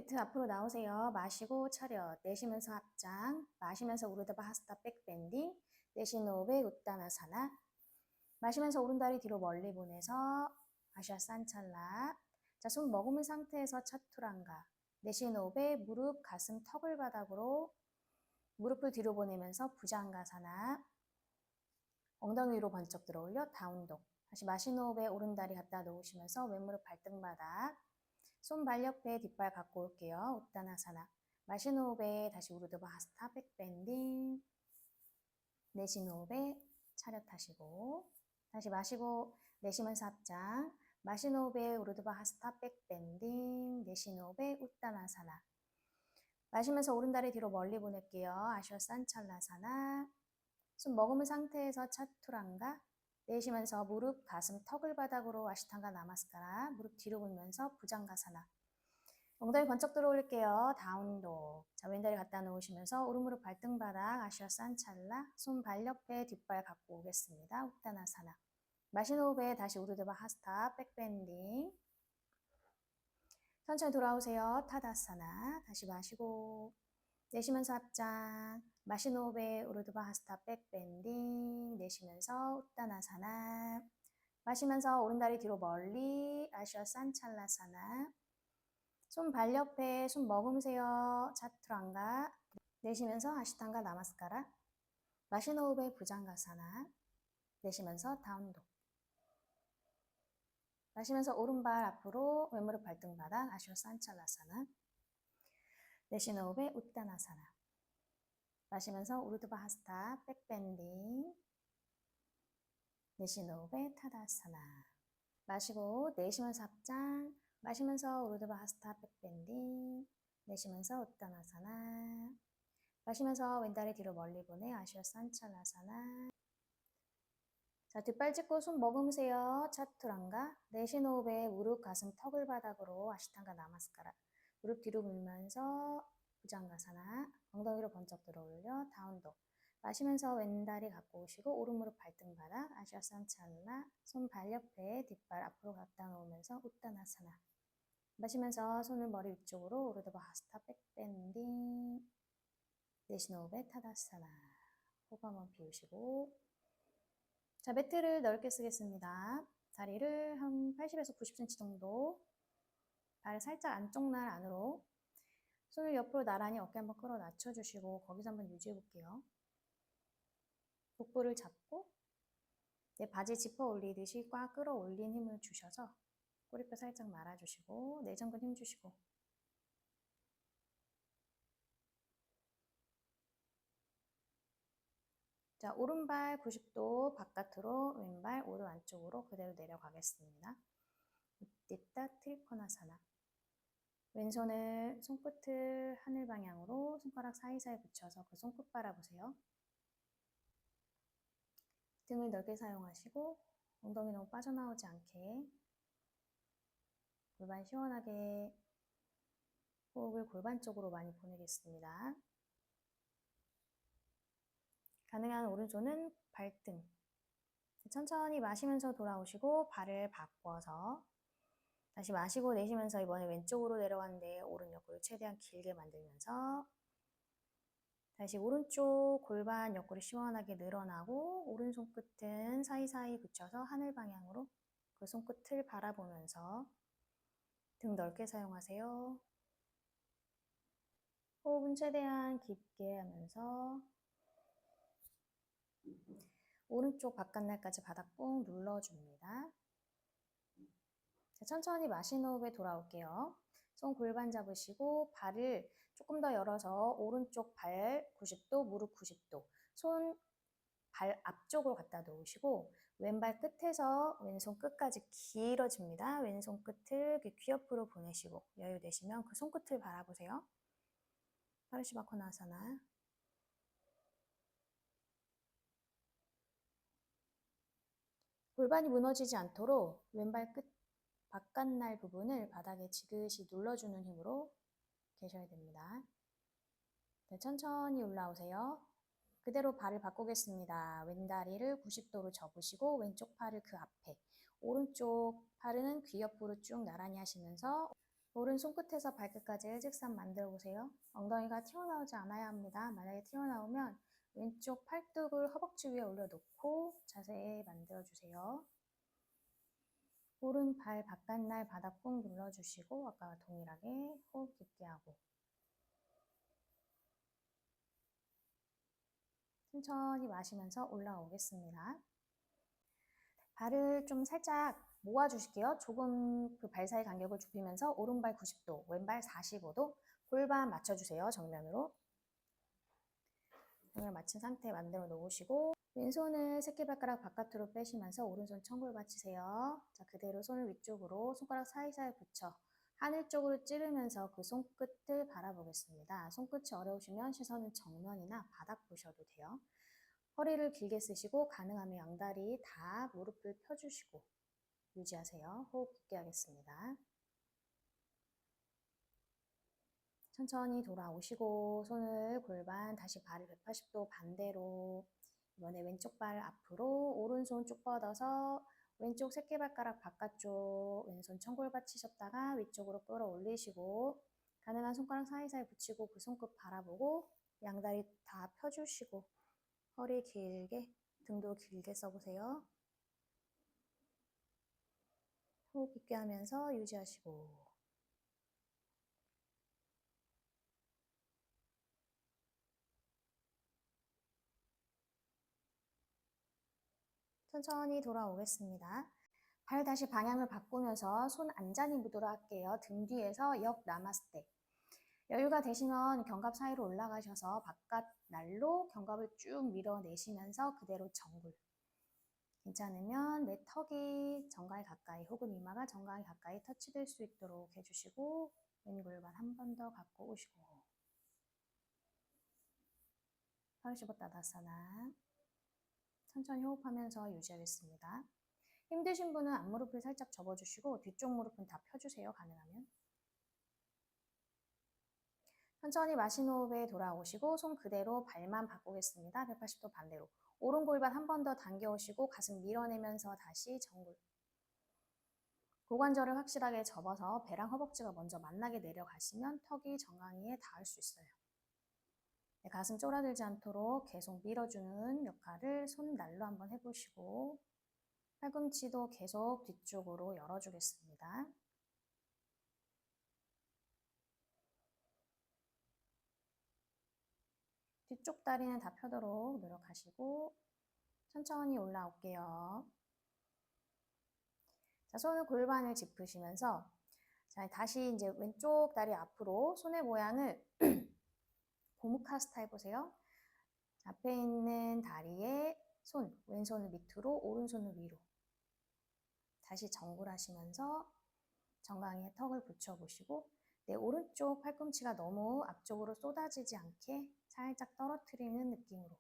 매트 앞으로 나오세요. 마시고 차렷, 내쉬면서 합장, 마시면서 우르드바 하스타 백밴딩, 내쉬는 호흡에 우따나사나. 마시면서 오른다리 뒤로 멀리 보내서 아시아 산찰라. 자, 손 머금은 상태에서 차투랑가. 내쉬는 호흡에 무릎, 가슴, 턱을 바닥으로 무릎을 뒤로 보내면서 부장가사나. 엉덩이 위로 번쩍 들어 올려 다운독. 다시 마시는 호흡에 오른다리 갖다 놓으시면서 왼무릎 발등바닥. 손발 옆에 뒷발 갖고 올게요. 우따나사나. 마시는 호흡에 다시 우르드바 하스타 백밴딩. 내쉬는 호흡에 차렷하시고 다시 마시고 내쉬면서 합장. 마시는 호흡에 우르드바 하스타 백밴딩. 내쉬는 호흡에 우따나사나. 마시면서 오른다리 뒤로 멀리 보낼게요. 아시아 산찰라사나. 손 머금은 상태에서 차투랑가. 내쉬면서 무릎, 가슴, 턱을 바닥으로 아시탄가 나마스카라. 무릎 뒤로 굴면서 부장가사나. 엉덩이 번쩍 들어 올릴게요. 다운독. 자, 왼다리 갖다 놓으시면서 오른무릎 발등바닥 아시아 산찰라. 손 발 옆에 뒷발 갖고 오겠습니다. 우따나사나. 마시는 호흡에 다시 우르드바 하스타 백밴딩. 천천히 돌아오세요. 타다사나. 다시 마시고 내쉬면서 합장. 마시는 호흡에 우르드바 하스타 백밴딩. 내쉬면서 우따나사나. 마시면서 오른다리 뒤로 멀리 아시아 산찰라사나. 손 발 옆에 손 머금으세요. 차투랑가. 내쉬면서 아시탄가 나마스카라. 마시는 호흡에 부장가사나. 내쉬면서 다운독. 마시면서 오른발 앞으로 왼무릎 발등바닥 아시아 산찰라사나. 내쉬는 호흡에 우따나사나. 마시면서 우르드바 하스타 백밴딩. 내쉬는 호흡에 타다사나. 마시고 내쉬면서 합장. 마시면서 우르드바 하스타 백밴딩. 내쉬면서 우따나사나. 마시면서 왼다리 뒤로 멀리 보내 아시아 산찰라사나. 자, 뒷발 짚고 손 머금으세요. 차투랑가. 내쉬는 호흡에 무릎, 가슴, 턱을 바닥으로 아시탄가 나마스카라. 무릎 뒤로 밀면서 부장가사나. 엉덩이로 번쩍 들어 올려 다운독. 마시면서 왼다리 갖고 오시고 오른무릎 발등바닥 아시아 산찰라. 손 발 옆에 뒷발 앞으로 갖다 놓으면서 우따나사나. 마시면서 손을 머리 위쪽으로 오르드바 하스타 백밴딩. 내쉬는 호흡에 타다사나. 호흡 한번 비우시고. 자, 매트를 넓게 쓰겠습니다. 다리를 한 80에서 90cm 정도. 발을 살짝 안쪽 날 안으로. 손을 옆으로 나란히 어깨 한번 끌어 낮춰주시고 거기서 한번 유지해 볼게요. 복부를 잡고 내 바지 짚어 올리듯이 꽉 끌어올린 힘을 주셔서 꼬리뼈 살짝 말아주시고 내전근 힘 주시고. 자, 오른발 90도 바깥으로, 왼발 오른 안쪽으로 그대로 내려가겠습니다. 우띠따 트리코나사나. 왼손을 손끝을 하늘 방향으로 손가락 사이사이 붙여서 그 손끝 바라보세요. 등을 넓게 사용하시고 엉덩이 너무 빠져나오지 않게 골반 시원하게 호흡을 골반 쪽으로 많이 보내겠습니다. 가능한 오른손은 발등. 천천히 마시면서 돌아오시고 발을 바꿔서 다시 마시고 내쉬면서 이번에 왼쪽으로 내려가는데 오른 옆구리 최대한 길게 만들면서 다시 오른쪽 골반 옆구리 시원하게 늘어나고 오른 손끝은 사이사이 붙여서 하늘 방향으로 그 손끝을 바라보면서 등 넓게 사용하세요. 호흡은 최대한 깊게 하면서 오른쪽 바깥날까지 바닥 꾹 눌러줍니다. 자, 천천히 마시는 호흡에 돌아올게요. 손 골반 잡으시고 발을 조금 더 열어서 오른쪽 발 90도, 무릎 90도, 손 발 앞쪽으로 갖다 놓으시고 왼발 끝에서 왼손 끝까지 길어집니다. 왼손 끝을 귀 옆으로 보내시고 여유 되시면 그 손끝을 바라보세요. 파르시바코나사나. 골반이 무너지지 않도록 왼발 끝 바깥날 부분을 바닥에 지그시 눌러주는 힘으로 계셔야 됩니다. 네, 천천히 올라오세요. 그대로 발을 바꾸겠습니다. 왼다리를 90도로 접으시고 왼쪽 팔을 그 앞에, 오른쪽 팔은 귀 옆으로 쭉 나란히 하시면서 오른 손끝에서 발끝까지 일직선 만들어 보세요. 엉덩이가 튀어나오지 않아야 합니다. 만약에 튀어나오면 왼쪽 팔뚝을 허벅지 위에 올려놓고 자세 만들어 주세요. 오른발 바깥날 바닥 꾹 눌러주시고 아까와 동일하게 호흡 깊게 하고 천천히 마시면서 올라오겠습니다. 발을 좀 살짝 모아주실게요. 조금 그 발 사이 간격을 좁히면서 오른발 90도, 왼발 45도 골반 맞춰주세요. 정면으로. 정면 맞춘 상태 만들어 놓으시고 왼손을 새끼발가락 바깥으로 빼시면서 오른손 천골 받치세요. 자, 그대로 손을 위쪽으로 손가락 사이사이 붙여 하늘 쪽으로 찌르면서 그 손끝을 바라보겠습니다. 손끝이 어려우시면 시선은 정면이나 바닥 보셔도 돼요. 허리를 길게 쓰시고 가능하면 양다리 다 무릎을 펴주시고 유지하세요. 호흡 깊게 하겠습니다. 천천히 돌아오시고 손을 골반 다시 발을 180도 반대로 이번에 왼쪽 발 앞으로 오른손 쭉 뻗어서 왼쪽 새끼발가락 바깥쪽 왼손 천골 받치셨다가 위쪽으로 끌어올리시고 가능한 손가락 사이사이 붙이고 그 손끝 바라보고 양다리 다 펴주시고 허리 길게 등도 길게 써보세요. 호흡 깊게 하면서 유지하시고 천천히 돌아오겠습니다. 발 다시 방향을 바꾸면서 손 안자니 무드로 할게요. 등 뒤에서 역 나마스테. 여유가 되시면 견갑 사이로 올라가셔서 바깥 날로 견갑을 쭉 밀어내시면서 그대로 정굴. 괜찮으면 내 턱이 정강이 가까이 혹은 이마가 정강이 가까이 터치될 수 있도록 해주시고 왼 골반 한 번 더 갖고 오시고 파르시보타다사나 천천히 호흡하면서 유지하겠습니다. 힘드신 분은 앞무릎을 살짝 접어주시고 뒤쪽 무릎은 다 펴주세요. 가능하면. 천천히 마신 호흡에 돌아오시고 손 그대로 발만 바꾸겠습니다. 180도 반대로. 오른 골반 한 번 더 당겨오시고 가슴 밀어내면서 다시 정굴. 고관절을 확실하게 접어서 배랑 허벅지가 먼저 만나게 내려가시면 턱이 정강이에 닿을 수 있어요. 네, 가슴 쫄아들지 않도록 계속 밀어주는 역할을 손 날로 한번 해보시고 팔꿈치도 계속 뒤쪽으로 열어주겠습니다. 뒤쪽 다리는 다 펴도록 노력하시고 천천히 올라올게요. 자, 손을 골반을 짚으시면서 자, 다시 이제 왼쪽 다리 앞으로 손의 모양을 고무카스타 해보세요. 앞에 있는 다리에 손, 왼손을 밑으로, 오른손을 위로. 다시 정굴하시면서 정강이에 턱을 붙여보시고 내 오른쪽 팔꿈치가 너무 앞쪽으로 쏟아지지 않게 살짝 떨어뜨리는 느낌으로.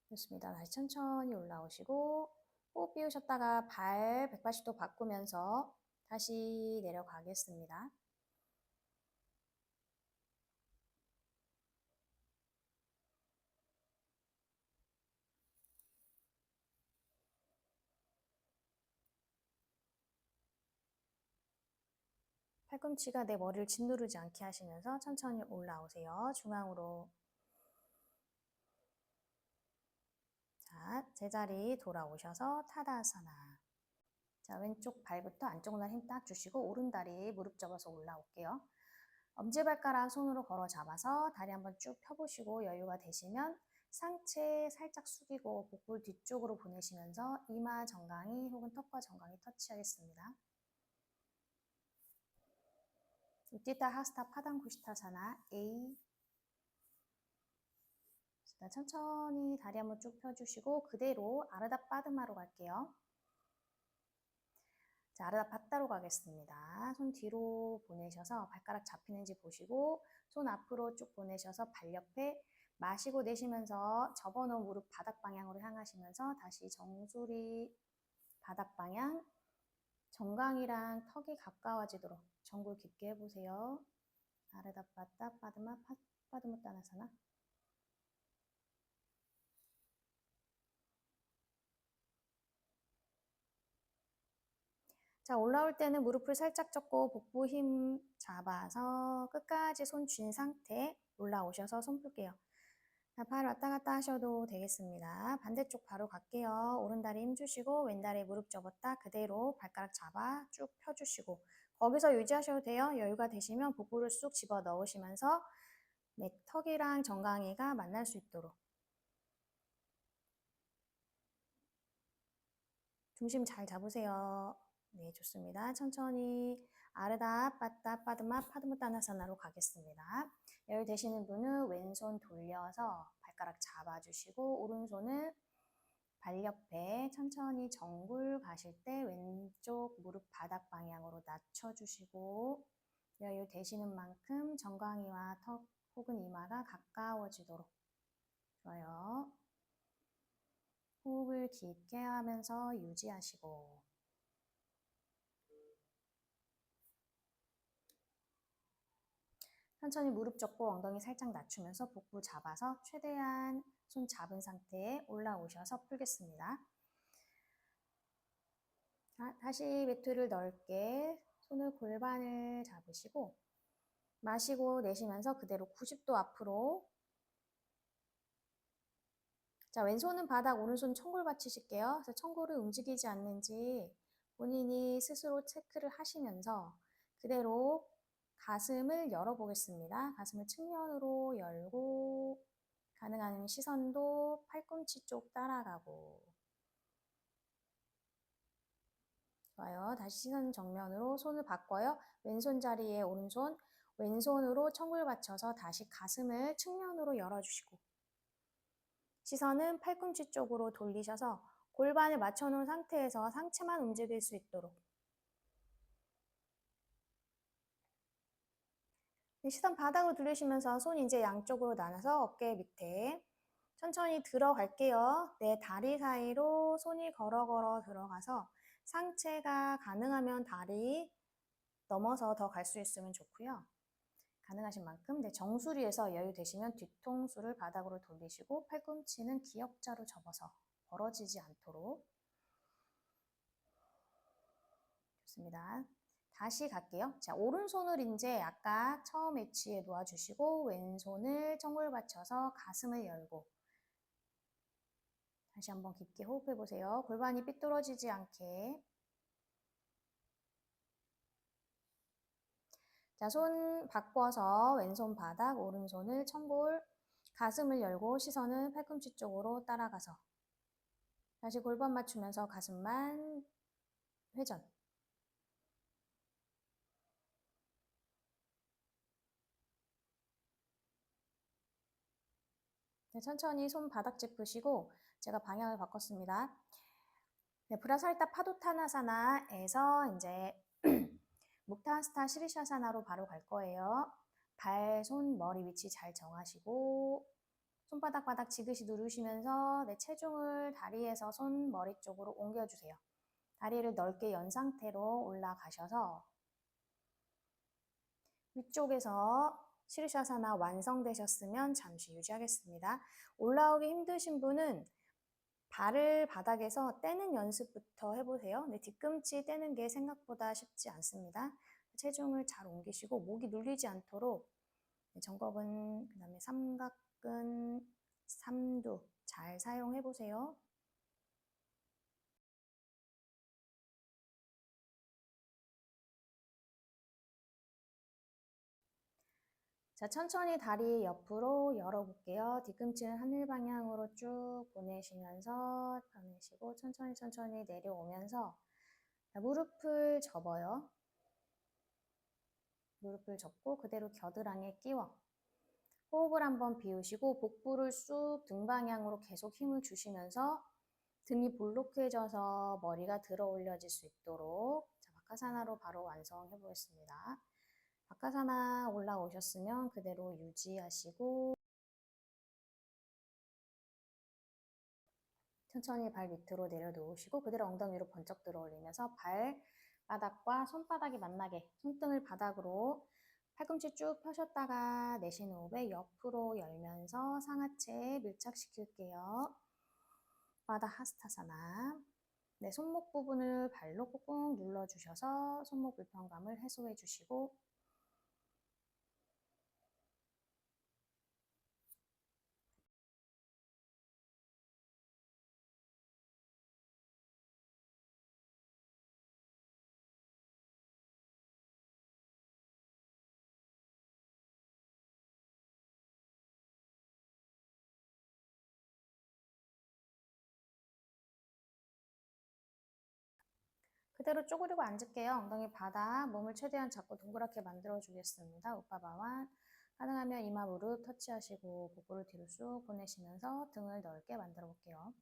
좋습니다. 다시 천천히 올라오시고 호흡 비우셨다가 발 180도 바꾸면서 다시 내려가겠습니다. 팔꿈치가 내 머리를 짓누르지 않게 하시면서 천천히 올라오세요. 중앙으로. 자, 제자리 돌아오셔서 타다아사나. 자, 왼쪽 발부터 안쪽 날 힘 딱 주시고 오른 다리 무릎 접어서 올라올게요. 엄지발가락 손으로 걸어 잡아서 다리 한번 쭉 펴보시고 여유가 되시면 상체 살짝 숙이고 복부 뒤쪽으로 보내시면서 이마 정강이 혹은 턱과 정강이 터치하겠습니다. 우띠타 하스타 파당쿠시타사나 A. 천천히 다리 한번 쭉 펴주시고 그대로 아르다 빠드마로 갈게요. 자, 아르다 바따로 가겠습니다. 손 뒤로 보내셔서 발가락 잡히는지 보시고 손 앞으로 쭉 보내셔서 발 옆에 마시고 내쉬면서 접어놓은 무릎 바닥 방향으로 향하시면서 다시 정수리 바닥 방향 정강이랑 턱이 가까워지도록 정굴 깊게 해보세요. 아르다 빠따 빠드마 빠드무따나사나. 자, 올라올 때는 무릎을 살짝 접고 복부 힘 잡아서 끝까지 손 쥔 상태 올라오셔서 손 풀게요. 자, 발 왔다 갔다 하셔도 되겠습니다. 반대쪽 바로 갈게요. 오른다리 힘 주시고 왼다리 무릎 접었다 그대로 발가락 잡아 쭉 펴주시고 거기서 유지하셔도 돼요. 여유가 되시면 복부를 쑥 집어 넣으시면서 네, 턱이랑 정강이가 만날 수 있도록 중심 잘 잡으세요. 네, 좋습니다. 천천히 아르다 빠따 빠드마 파드무따나사나로 가겠습니다. 여유 되시는 분은 왼손 돌려서 발가락 잡아주시고 오른손을 발 옆에 천천히 정굴 가실 때 왼쪽 무릎 바닥 방향으로 낮춰주시고 여유 되시는 만큼 정강이와 턱 혹은 이마가 가까워지도록 좋아요. 호흡을 깊게 하면서 유지하시고 천천히 무릎 접고 엉덩이 살짝 낮추면서 복부 잡아서 최대한 손 잡은 상태에 올라오셔서 풀겠습니다. 자, 다시 매트를 넓게 손을 골반을 잡으시고 마시고 내쉬면서 그대로 90도 앞으로. 자, 왼손은 바닥, 오른손 청골 받치실게요. 그래서 청골이 움직이지 않는지 본인이 스스로 체크를 하시면서 그대로 가슴을 열어보겠습니다. 가슴을 측면으로 열고 가능한 시선도 팔꿈치 쪽 따라가고 좋아요. 다시 시선 정면으로 손을 바꿔요. 왼손 자리에 오른손, 왼손으로 청골 받쳐서 다시 가슴을 측면으로 열어주시고 시선은 팔꿈치 쪽으로 돌리셔서 골반을 맞춰놓은 상태에서 상체만 움직일 수 있도록 시선 바닥으로 돌리시면서 손 이제 양쪽으로 나눠서 어깨 밑에 천천히 들어갈게요. 내 다리 사이로 손이 걸어 들어가서 상체가 가능하면 다리 넘어서 더 갈 수 있으면 좋고요. 가능하신 만큼 정수리에서 여유 되시면 뒤통수를 바닥으로 돌리시고 팔꿈치는 기역자로 접어서 벌어지지 않도록 좋습니다. 다시 갈게요. 자, 오른손을 이제 아까 처음 위치에 놓아주시고 왼손을 청골 받쳐서 가슴을 열고 다시 한번 깊게 호흡해 보세요. 골반이 삐뚤어지지 않게. 자, 손 바꿔서 왼손 바닥, 오른손을 청골, 가슴을 열고 시선은 팔꿈치 쪽으로 따라가서 다시 골반 맞추면서 가슴만 회전. 네, 천천히 손 바닥 짚으시고 제가 방향을 바꿨습니다. 네, 브라사리타 파도타나사나에서 이제 묵타스타 시리샤사나로 바로 갈 거예요. 발, 손, 머리 위치 잘 정하시고 손바닥 바닥 지그시 누르시면서 내 체중을 다리에서 손, 머리 쪽으로 옮겨주세요. 다리를 넓게 연 상태로 올라가셔서 위쪽에서 시르샤사나 완성되셨으면 잠시 유지하겠습니다. 올라오기 힘드신 분은 발을 바닥에서 떼는 연습부터 해보세요. 근데 뒤꿈치 떼는 게 생각보다 쉽지 않습니다. 체중을 잘 옮기시고 목이 눌리지 않도록 정법은 그 다음에 삼각근, 삼두 잘 사용해보세요. 자, 천천히 다리 옆으로 열어볼게요. 뒤꿈치는 하늘 방향으로 쭉 보내시면서 펴내시고 천천히 내려오면서 자, 무릎을 접어요. 무릎을 접고 그대로 겨드랑이에 끼워 호흡을 한번 비우시고 복부를 쑥 등 방향으로 계속 힘을 주시면서 등이 볼록해져서 머리가 들어 올려질 수 있도록 자, 바카사나로 바로 완성해 보겠습니다. 바카사나 올라오셨으면 그대로 유지하시고 천천히 발 밑으로 내려놓으시고 그대로 엉덩이 위로 번쩍 들어 올리면서 발바닥과 손바닥이 만나게 손등을 바닥으로 팔꿈치 쭉 펴셨다가 내쉬는 호흡에 옆으로 열면서 상하체에 밀착시킬게요. 바다 하스타사나. 네, 손목 부분을 발로 꾹꾹 눌러주셔서 손목 불편감을 해소해 주시고 그대로 쪼그리고 앉을게요. 엉덩이 바닥, 몸을 최대한 잡고 동그랗게 만들어 주겠습니다. 우파바완. 가능하면 이마 무릎 터치하시고 복부를 뒤로 쑥 보내시면서 등을 넓게 만들어 볼게요.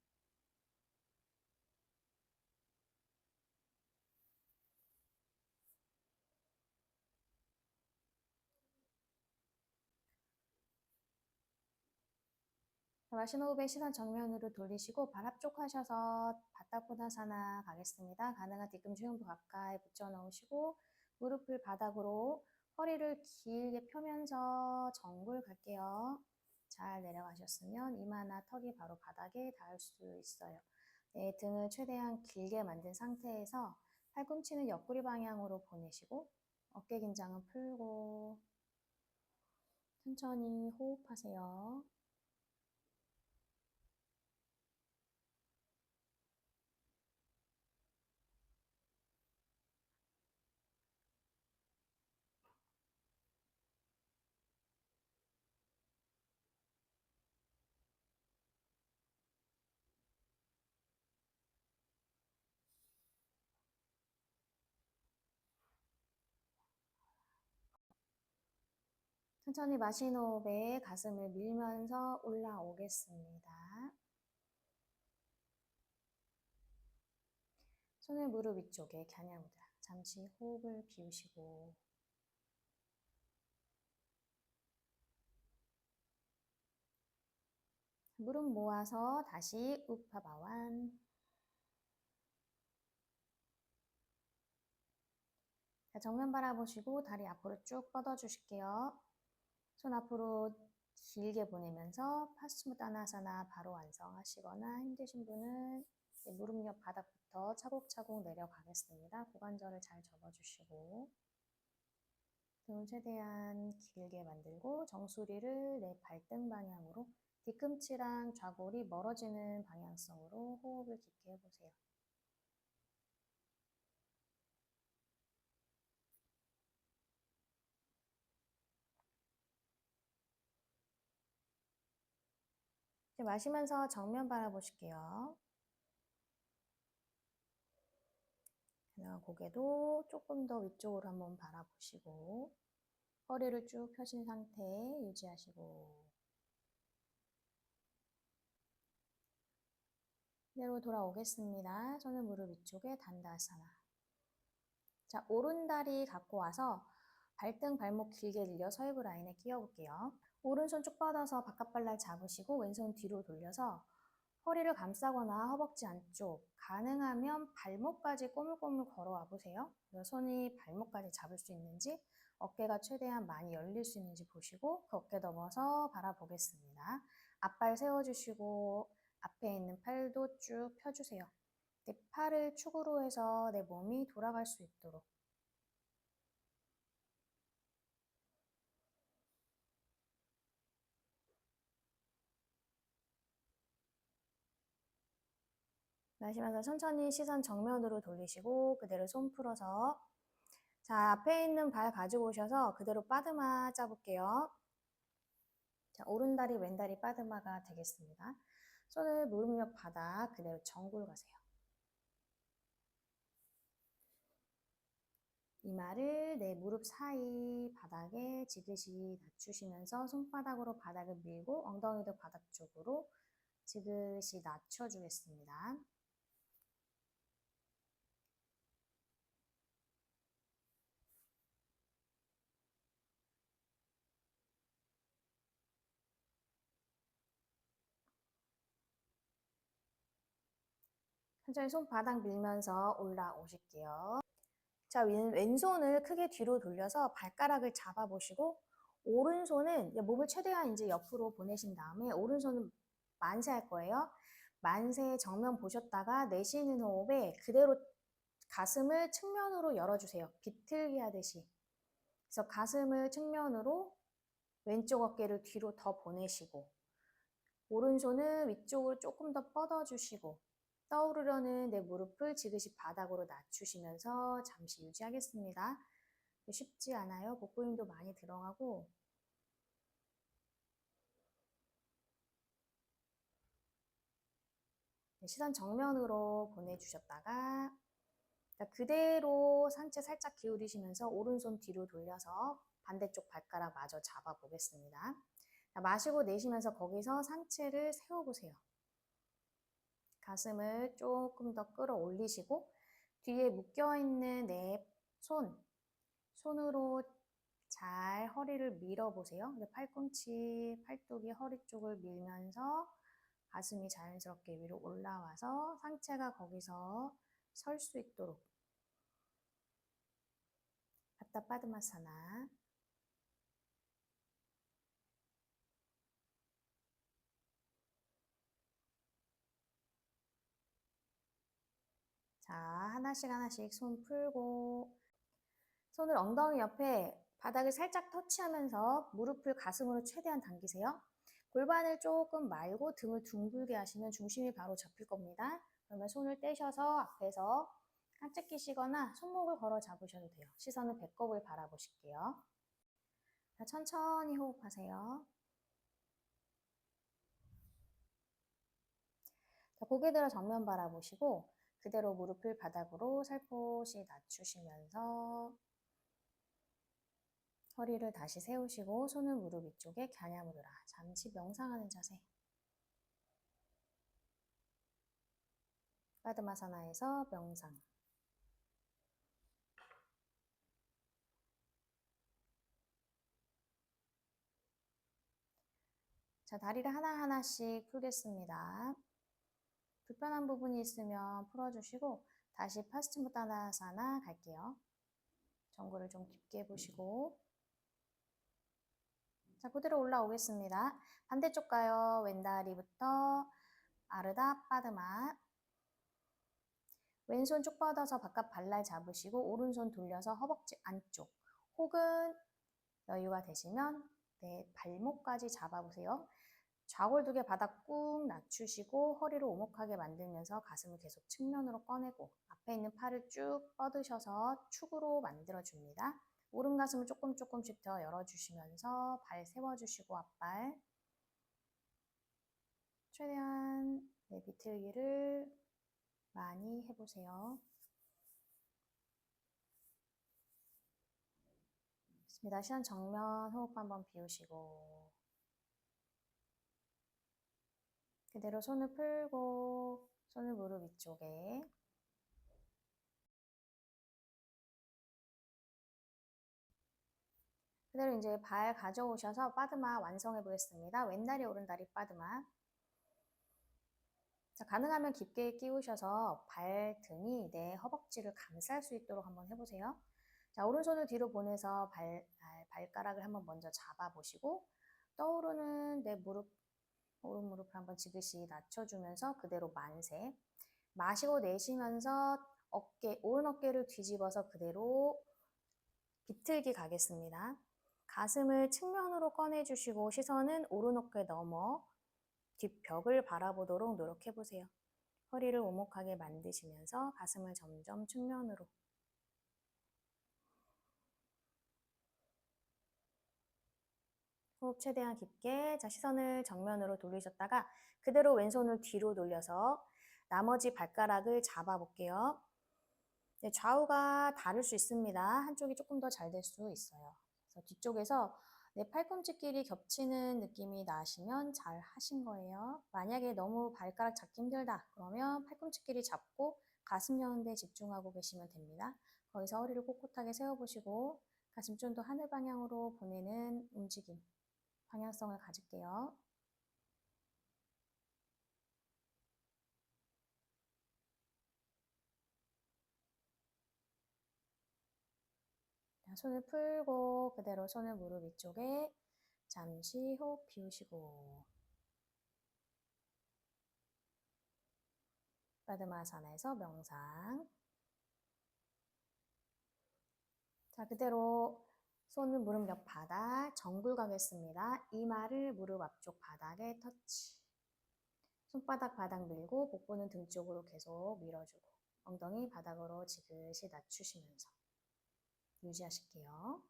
마시는 호흡에 시선 정면으로 돌리시고 발 앞쪽 하셔서 바닥보다사나 가겠습니다. 가능한 뒤꿈치 흉부 가까이 붙여 넣으시고 무릎을 바닥으로 허리를 길게 펴면서 정굴 갈게요. 잘 내려가셨으면 이마나 턱이 바로 바닥에 닿을 수 있어요. 네, 등을 최대한 길게 만든 상태에서 팔꿈치는 옆구리 방향으로 보내시고 어깨 긴장은 풀고 천천히 호흡하세요. 천천히 마시는 호흡에 가슴을 밀면서 올라오겠습니다. 손을 무릎 위쪽에 겨냥무드라. 잠시 호흡을 비우시고 무릎 모아서 다시 우파바완. 정면 바라보시고 다리 앞으로 쭉 뻗어주실게요. 손 앞으로 길게 보내면서 파스무타나사나 바로 완성하시거나 힘드신 분은 무릎 옆 바닥부터 차곡차곡 내려가겠습니다. 고관절을 잘 접어주시고 등을 최대한 길게 만들고 정수리를 내 발등 방향으로 뒤꿈치랑 좌골이 멀어지는 방향성으로 호흡을 깊게 해보세요. 이제 마시면서 정면 바라보실게요. 고개도 조금 더 위쪽으로 한번 바라보시고 허리를 쭉 펴신 상태 유지하시고 그대로 돌아오겠습니다. 손을 무릎 위쪽에 단다아사나. 자, 오른다리 갖고 와서 발등 발목 길게 늘려 서해부 라인에 끼워볼게요. 오른손 쭉 뻗어서 바깥발날 잡으시고 왼손 뒤로 돌려서 허리를 감싸거나 허벅지 안쪽, 가능하면 발목까지 꼬물꼬물 걸어와 보세요. 손이 발목까지 잡을 수 있는지, 어깨가 최대한 많이 열릴 수 있는지 보시고 그 어깨 넘어서 바라보겠습니다. 앞발 세워주시고 앞에 있는 팔도 쭉 펴주세요. 내 팔을 축으로 해서 내 몸이 돌아갈 수 있도록 마시면서 천천히 시선 정면으로 돌리시고 그대로 손 풀어서 자, 앞에 있는 발 가지고 오셔서 그대로 빠드마 짜볼게요. 자, 오른다리 왼다리 빠드마가 되겠습니다. 손을 무릎 옆 바닥 그대로 정굴 가세요. 이마를 내 무릎 사이 바닥에 지그시 낮추시면서 손바닥으로 바닥을 밀고 엉덩이도 바닥 쪽으로 지그시 낮춰주겠습니다. 천천히 손바닥 밀면서 올라오실게요. 자, 왼손을 크게 뒤로 돌려서 발가락을 잡아보시고 오른손은 몸을 최대한 이제 옆으로 보내신 다음에 오른손은 만세 할 거예요. 만세 정면 보셨다가 내쉬는 호흡에 그대로 가슴을 측면으로 열어주세요. 비틀기 하듯이. 그래서 가슴을 측면으로 왼쪽 어깨를 뒤로 더 보내시고 오른손은 위쪽으로 조금 더 뻗어주시고 떠오르려는 내 무릎을 지그시 바닥으로 낮추시면서 잠시 유지하겠습니다. 쉽지 않아요. 복부 힘도 많이 들어가고 시선 정면으로 보내주셨다가 그대로 상체 살짝 기울이시면서 오른손 뒤로 돌려서 반대쪽 발가락 마저 잡아보겠습니다. 마시고 내쉬면서 거기서 상체를 세워보세요. 가슴을 조금 더 끌어올리시고 뒤에 묶여있는 내 손으로 잘 허리를 밀어보세요. 팔꿈치, 팔뚝이 허리 쪽을 밀면서 가슴이 자연스럽게 위로 올라와서 상체가 거기서 설 수 있도록 바타 파드마사나. 자, 하나씩 손 풀고 손을 엉덩이 옆에 바닥을 살짝 터치하면서 무릎을 가슴으로 최대한 당기세요. 골반을 조금 말고 등을 둥글게 하시면 중심이 바로 잡힐 겁니다. 그러면 손을 떼셔서 앞에서 깍지 끼시거나 손목을 걸어 잡으셔도 돼요. 시선은 배꼽을 바라보실게요. 자, 천천히 호흡하세요. 자, 고개 들어 정면 바라보시고 그대로 무릎을 바닥으로 살포시 낮추시면서 허리를 다시 세우시고 손을 무릎 위쪽에 겨냐무드라. 잠시 명상하는 자세. 파드마사나에서 명상. 자, 다리를 하나하나씩 풀겠습니다. 불편한 부분이 있으면 풀어주시고 다시 파스치무타나사나 갈게요. 전구를 좀 깊게 보시고 자, 그대로 올라오겠습니다. 반대쪽 가요. 왼다리부터 아르다 파드마. 왼손 쭉 뻗어서 바깥 발날 잡으시고 오른손 돌려서 허벅지 안쪽 혹은 여유가 되시면 내 발목까지 잡아보세요. 좌골두개 바닥 꾹 낮추시고 허리를 오목하게 만들면서 가슴을 계속 측면으로 꺼내고 앞에 있는 팔을 쭉 뻗으셔서 축으로 만들어줍니다. 오른 가슴을 조금씩 더 열어주시면서 발 세워주시고 앞발 최대한 비틀기를 많이 해보세요. 좋습니다. 시선 정면 호흡 한번 비우시고 그대로 손을 풀고 손을 무릎 위쪽에 그대로 이제 발 가져오셔서 파드마 완성해 보겠습니다. 왼다리 오른다리 파드마. 자, 가능하면 깊게 끼우셔서 발등이 내 허벅지를 감쌀 수 있도록 한번 해보세요. 자, 오른손을 뒤로 보내서 발가락을 한번 먼저 잡아보시고 떠오르는 내 오른 무릎을 한번 지그시 낮춰주면서 그대로 만세. 마시고 내쉬면서 오른 어깨를 뒤집어서 그대로 비틀기 가겠습니다. 가슴을 측면으로 꺼내주시고 시선은 오른 어깨 너머 뒷벽을 바라보도록 노력해보세요. 허리를 오목하게 만드시면서 가슴을 점점 측면으로. 호흡 최대한 깊게. 자, 시선을 정면으로 돌리셨다가 그대로 왼손을 뒤로 돌려서 나머지 발가락을 잡아볼게요. 네, 좌우가 다를 수 있습니다. 한쪽이 조금 더 잘 될 수 있어요. 그래서 뒤쪽에서 내 팔꿈치끼리 겹치는 느낌이 나시면 잘 하신 거예요. 만약에 너무 발가락 잡기 힘들다 그러면 팔꿈치끼리 잡고 가슴 여는 데 집중하고 계시면 됩니다. 거기서 허리를 꼿꼿하게 세워보시고 가슴 좀 더 하늘 방향으로 보내는 움직임, 방향성을 가질게요. 손을 풀고 그대로 손을 무릎 위쪽에 잠시 호흡 비우시고 바드마사나에서 명상. 자, 그대로 손을 무릎 옆 바닥 정굴 가겠습니다. 이마를 무릎 앞쪽 바닥에 터치. 손바닥 바닥 밀고 복부는 등 쪽으로 계속 밀어주고 엉덩이 바닥으로 지그시 낮추시면서 유지하실게요.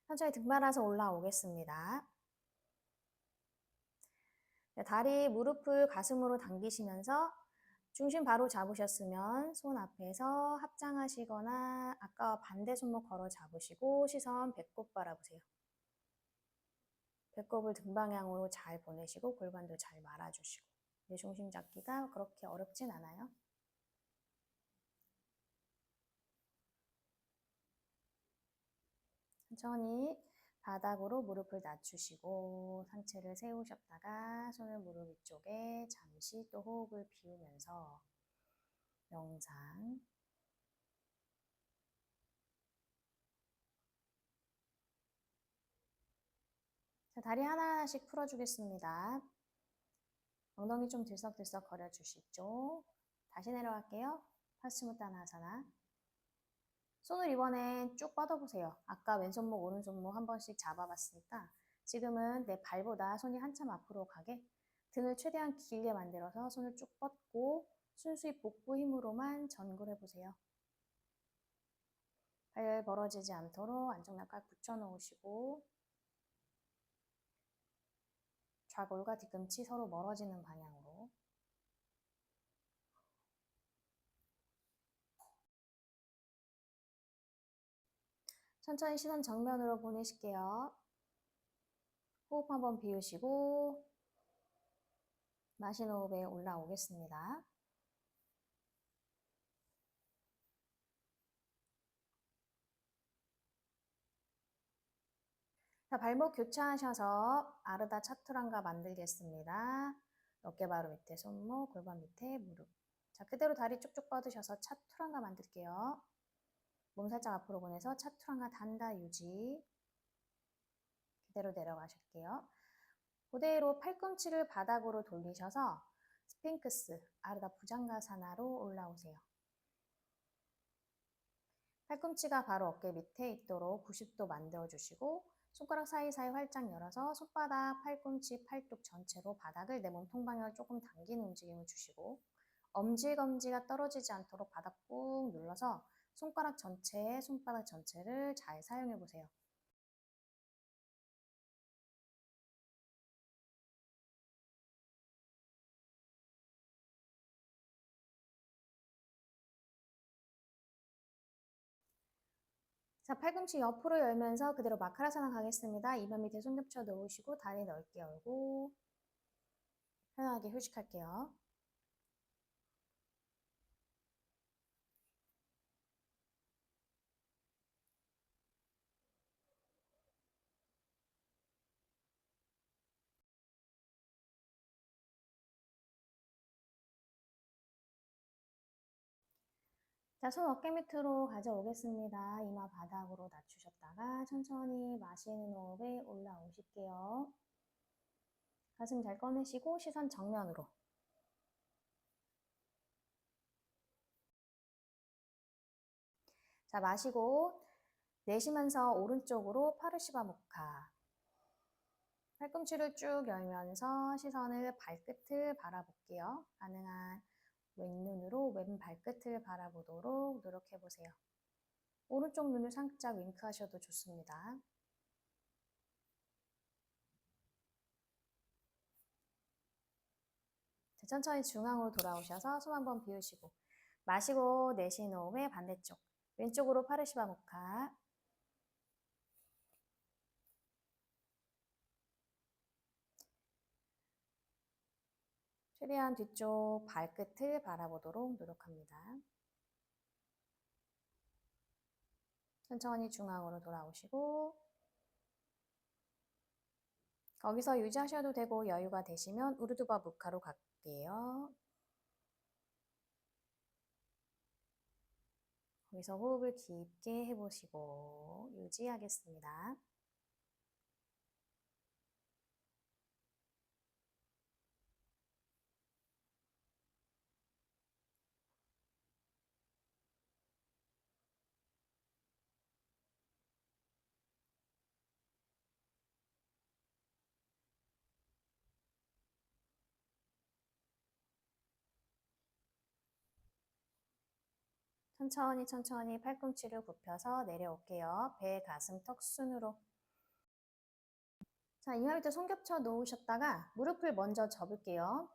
천천히 등 말아서 올라오겠습니다. 다리 무릎을 가슴으로 당기시면서 중심 바로 잡으셨으면 손 앞에서 합장하시거나 아까와 반대 손목 걸어 잡으시고 시선 배꼽 바라보세요. 배꼽을 등 방향으로 잘 보내시고 골반도 잘 말아주시고 내 중심 잡기가 그렇게 어렵진 않아요. 천천히 바닥으로 무릎을 낮추시고 상체를 세우셨다가 손을 무릎 위쪽에 잠시 또 호흡을 비우면서 명상. 자, 다리 하나하나씩 풀어주겠습니다. 엉덩이 좀 들썩들썩 거려주시죠. 다시 내려갈게요. 파스무타나사나. 손을 이번엔 쭉 뻗어보세요. 아까 왼손목, 오른손목 한 번씩 잡아봤으니까 지금은 내 발보다 손이 한참 앞으로 가게 등을 최대한 길게 만들어서 손을 쭉 뻗고 순수히 복부 힘으로만 전굴해보세요. 발 벌어지지 않도록 안쪽 날 붙여놓으시고 좌골과 뒤꿈치 서로 멀어지는 방향으로 천천히 시선 정면으로 보내실게요. 호흡 한번 비우시고 마시는 호흡에 올라오겠습니다. 자, 발목 교차하셔서 아르다 차투랑가 만들겠습니다. 어깨 바로 밑에 손목, 골반 밑에 무릎. 자, 그대로 다리 쭉쭉 뻗으셔서 차투랑가 만들게요. 몸 살짝 앞으로 보내서 차투랑가 단다 유지. 그대로 내려가실게요. 그대로 팔꿈치를 바닥으로 돌리셔서 스핑크스, 아르다 부장가사나로 올라오세요. 팔꿈치가 바로 어깨 밑에 있도록 90도 만들어주시고 손가락 사이사이 활짝 열어서 손바닥, 팔꿈치, 팔뚝 전체로 바닥을 내 몸 통방향을 조금 당기는 움직임을 주시고 엄지검지가 떨어지지 않도록 바닥 꾹 눌러서 손가락 전체를 잘 사용해 보세요. 자, 팔꿈치 옆으로 열면서 그대로 마카라사나 가겠습니다. 이마 밑에 손 겹쳐 놓으시고 다리 넓게 열고 편하게 휴식할게요. 자, 손 어깨 밑으로 가져오겠습니다. 이마 바닥으로 낮추셨다가 천천히 마시는 호흡에 올라오실게요. 가슴 잘 꺼내시고 시선 정면으로. 자, 마시고 내쉬면서 오른쪽으로 파르시바 무카. 팔꿈치를 쭉 열면서 시선을 발끝을 바라볼게요. 가능한 왼눈으로 왼 발끝을 바라보도록 노력해보세요. 오른쪽 눈을 살짝 윙크하셔도 좋습니다. 자, 천천히 중앙으로 돌아오셔서 손 한번 비우시고 마시고 내쉬는 호흡에 반대쪽 왼쪽으로 파르시바 무카. 최대한 뒤쪽 발끝을 바라보도록 노력합니다. 천천히 중앙으로 돌아오시고 거기서 유지하셔도 되고 여유가 되시면 우르두바 무카로 갈게요. 여기서 호흡을 깊게 해보시고 유지하겠습니다. 천천히 팔꿈치를 굽혀서 내려올게요. 배, 가슴, 턱 순으로. 자, 이마 밑에 손 겹쳐 놓으셨다가 무릎을 먼저 접을게요.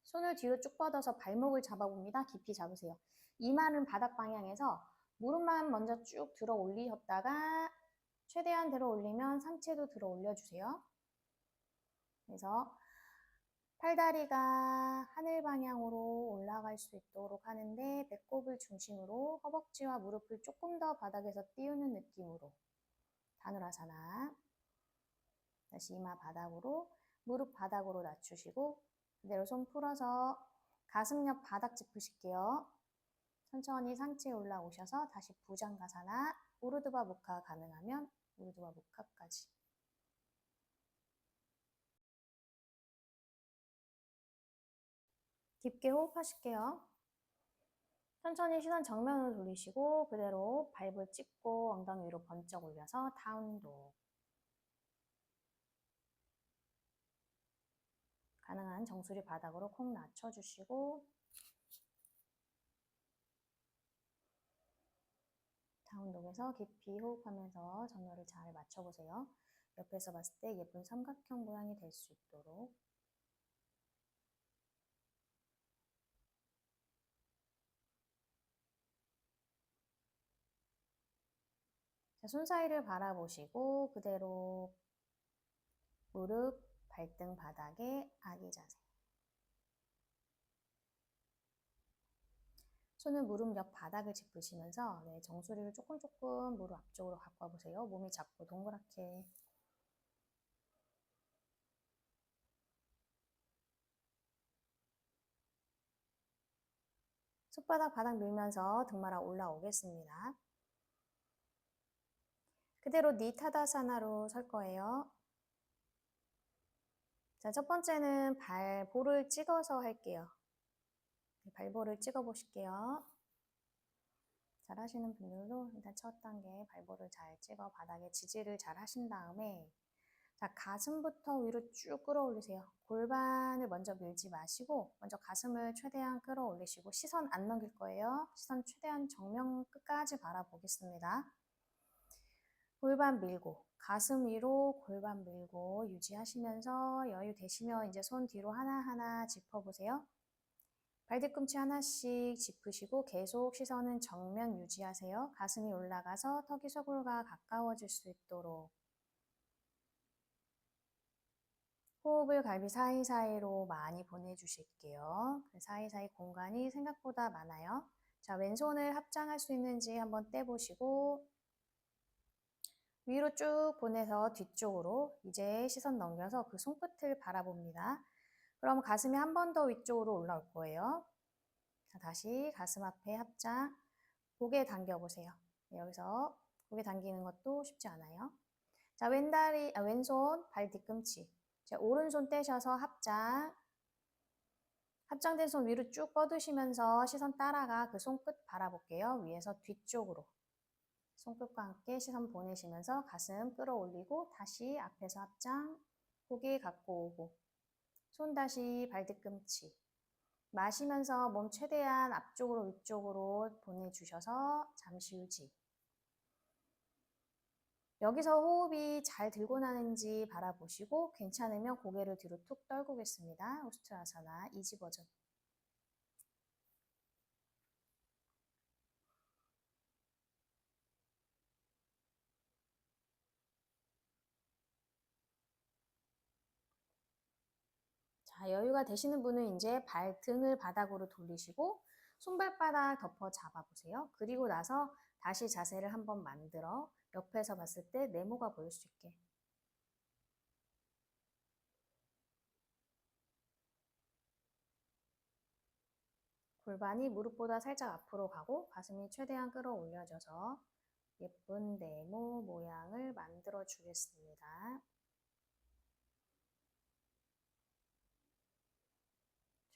손을 뒤로 쭉 뻗어서 발목을 잡아봅니다. 깊이 잡으세요. 이마는 바닥 방향에서 무릎만 먼저 쭉 들어 올리셨다가 최대한 들어 올리면 상체도 들어 올려주세요. 그래서 팔다리가 하늘 방향으로 올라갈 수 있도록 하는데 배꼽을 중심으로 허벅지와 무릎을 조금 더 바닥에서 띄우는 느낌으로 다누라사나. 다시 이마 바닥으로 무릎 바닥으로 낮추시고 그대로 손 풀어서 가슴 옆 바닥 짚으실게요. 천천히 상체에 올라오셔서 다시 부장가사나 우르드바 무카 가능하면 우르드바 무카까지. 깊게 호흡하실게요. 천천히 시선 정면으로 돌리시고 그대로 발볼 찍고 엉덩이 위로 번쩍 올려서 다운독. 가능한 정수리 바닥으로 콩 낮춰주시고 다운독에서 깊이 호흡하면서 정렬을 잘 맞춰보세요. 옆에서 봤을 때 예쁜 삼각형 모양이 될 수 있도록. 자, 손 사이를 바라보시고 그대로 무릎, 발등 바닥에 아기 자세. 손은 무릎 옆 바닥을 짚으시면서 정수리를 조금 무릎 앞쪽으로 갖고 와보세요. 몸이 작고 동그랗게. 손바닥 바닥 밀면서 등마라 올라오겠습니다. 그대로 니타다사나로 설 거예요. 자, 첫 번째는 발볼을 찍어서 할게요. 발볼을 찍어 보실게요. 잘 하시는 분들도 일단 첫 단계 발볼을 잘 찍어 바닥에 지지를 잘 하신 다음에 자, 가슴부터 위로 쭉 끌어올리세요. 골반을 먼저 밀지 마시고 먼저 가슴을 최대한 끌어올리시고 시선 안 넘길 거예요. 시선 최대한 정면 끝까지 바라보겠습니다. 골반 밀고 가슴 위로 골반 밀고 유지하시면서 여유 되시면 이제 손 뒤로 하나하나 짚어보세요. 발 뒤꿈치 하나씩 짚으시고 계속 시선은 정면 유지하세요. 가슴이 올라가서 턱이 쇄골과 가까워질 수 있도록. 호흡을 갈비 사이사이로 많이 보내주실게요. 사이사이 공간이 생각보다 많아요. 자, 왼손을 합장할 수 있는지 한번 떼보시고 위로 쭉 보내서 뒤쪽으로 이제 시선 넘겨서 그 손끝을 바라봅니다. 그럼 가슴이 한 번 더 위쪽으로 올라올 거예요. 자, 다시 가슴 앞에 합장, 고개 당겨보세요. 여기서 고개 당기는 것도 쉽지 않아요. 자, 왼손 발 뒤꿈치. 자, 오른손 떼셔서 합장. 합장된 손 위로 쭉 뻗으시면서 시선 따라가 그 손끝 바라볼게요. 위에서 뒤쪽으로. 손끝과 함께 시선 보내시면서 가슴 끌어올리고 다시 앞에서 합장, 고개 갖고 오고 손 다시 발 뒤꿈치 마시면서 몸 최대한 앞쪽으로 위쪽으로 보내주셔서 잠시 유지. 여기서 호흡이 잘 들고 나는지 바라보시고 괜찮으면 고개를 뒤로 툭 떨구겠습니다. 우스트라사나 이지 버전. 자, 여유가 되시는 분은 이제 발등을 바닥으로 돌리시고 손발바닥 덮어 잡아보세요. 그리고 나서 다시 자세를 한번 만들어 옆에서 봤을 때 네모가 보일 수 있게. 골반이 무릎보다 살짝 앞으로 가고 가슴이 최대한 끌어올려져서 예쁜 네모 모양을 만들어 주겠습니다.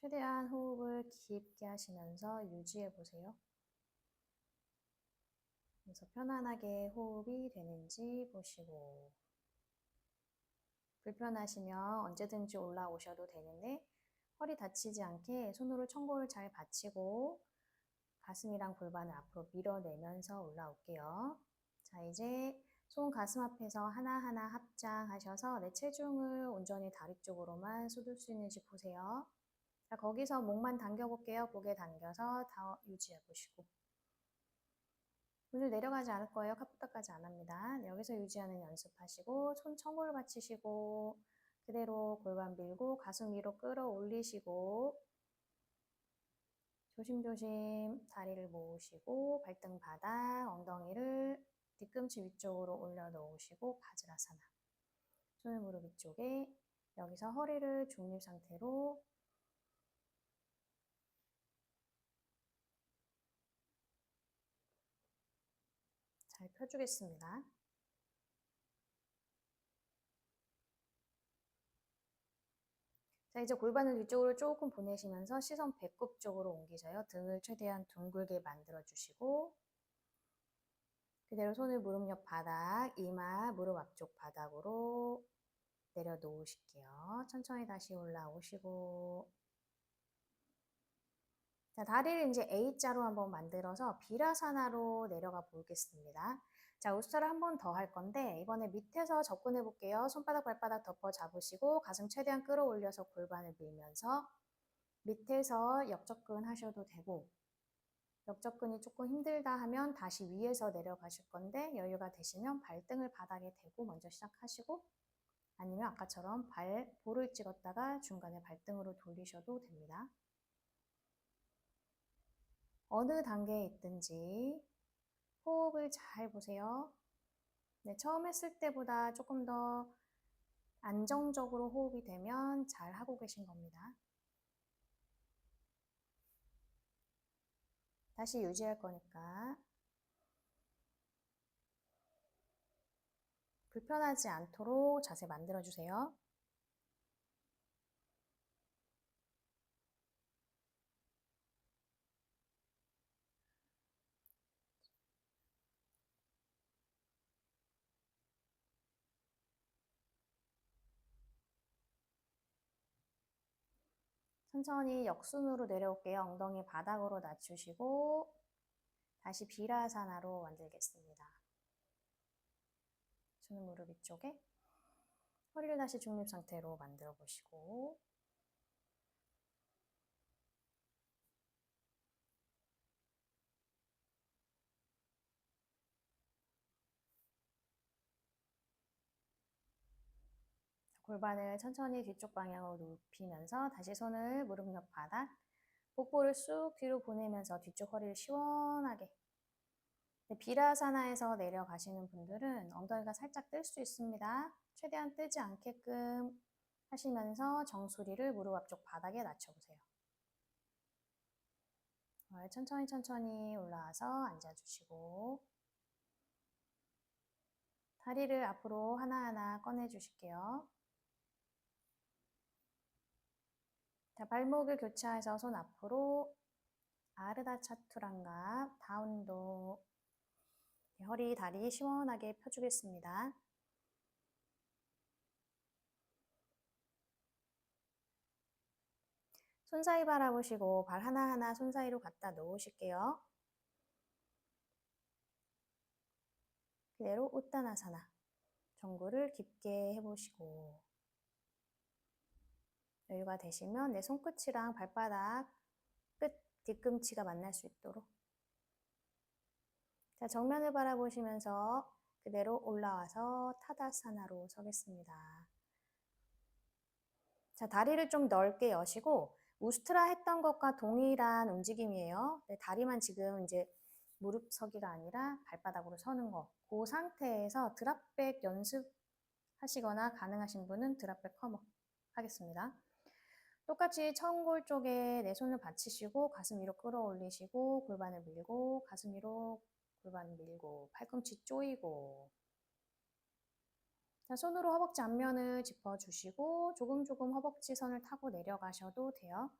최대한 호흡을 깊게 하시면서 유지해 보세요. 그래서 편안하게 호흡이 되는지 보시고, 불편하시면 언제든지 올라오셔도 되는데 허리 다치지 않게 손으로 청골을 잘 받치고 가슴이랑 골반을 앞으로 밀어내면서 올라올게요. 자, 이제 손 가슴 앞에서 하나하나 합장하셔서 내 체중을 온전히 다리 쪽으로만 쏟을 수 있는지 보세요. 자, 거기서 목만 당겨볼게요. 고개 당겨서 다 유지해 보시고. 오늘 내려가지 않을 거예요. 카프타까지 안 합니다. 여기서 유지하는 연습하시고 손 청골 받치시고 그대로 골반 밀고 가슴 위로 끌어올리시고 조심조심 다리를 모으시고 발등 바닥, 엉덩이를 뒤꿈치 위쪽으로 올려놓으시고 바지라사나. 손을 무릎 위쪽에 여기서 허리를 중립 상태로 잘 펴주겠습니다. 자, 이제 골반을 뒤쪽으로 조금 보내시면서 시선 배꼽 쪽으로 옮기셔요. 등을 최대한 둥글게 만들어주시고 그대로 손을 무릎 옆 바닥, 이마, 무릎 앞쪽 바닥으로 내려놓으실게요. 천천히 다시 올라오시고 자, 다리를 이제 A자로 한번 만들어서 비라사나로 내려가 보겠습니다. 자, 우스타를 한 번 더 할 건데 이번에 밑에서 접근해 볼게요. 손바닥 발바닥 덮어 잡으시고 가슴 최대한 끌어올려서 골반을 밀면서 밑에서 역접근 하셔도 되고 역접근이 조금 힘들다 하면 다시 위에서 내려가실 건데 여유가 되시면 발등을 바닥에 대고 먼저 시작하시고 아니면 아까처럼 볼을 찍었다가 중간에 발등으로 돌리셔도 됩니다. 어느 단계에 있든지 호흡을 잘 보세요. 네, 처음 했을 때보다 조금 더 안정적으로 호흡이 되면 잘 하고 계신 겁니다. 다시 유지할 거니까 불편하지 않도록 자세 만들어주세요. 천천히 역순으로 내려올게요. 엉덩이 바닥으로 낮추시고 다시 비라사나로 만들겠습니다. 손 무릎 위쪽에 허리를 다시 중립 상태로 만들어 보시고 골반을 천천히 뒤쪽 방향으로 눕히면서 다시 손을 무릎 옆 바닥, 복부를 쑥 뒤로 보내면서 뒤쪽 허리를 시원하게. 비라사나에서 내려가시는 분들은 엉덩이가 살짝 뜰 수 있습니다. 최대한 뜨지 않게끔 하시면서 정수리를 무릎 앞쪽 바닥에 낮춰보세요. 천천히 올라와서 앉아주시고 다리를 앞으로 하나하나 꺼내주실게요. 자, 발목을 교차해서 손 앞으로 아르다 차투랑가 다운도 허리 다리 시원하게 펴주겠습니다. 손 사이 바라보시고 발 하나하나 손 사이로 갖다 놓으실게요. 그대로 우따나사나 정구를 깊게 해보시고 여유가 되시면 내 손끝이랑 발바닥 끝 뒤꿈치가 만날 수 있도록 자, 정면을 바라보시면서 그대로 올라와서 타다사나로 서겠습니다. 자, 다리를 좀 넓게 여시고 우스트라 했던 것과 동일한 움직임이에요. 네, 다리만 지금 이제 무릎 서기가 아니라 발바닥으로 서는 거. 그 상태에서 드랍백 연습하시거나 가능하신 분은 드랍백 컴업 하겠습니다. 똑같이 청골 쪽에 내 손을 받치시고 가슴 위로 끌어올리시고 골반을 밀고 가슴 위로 골반 밀고 팔꿈치 조이고 자, 손으로 허벅지 앞면을 짚어주시고 조금 허벅지 선을 타고 내려가셔도 돼요.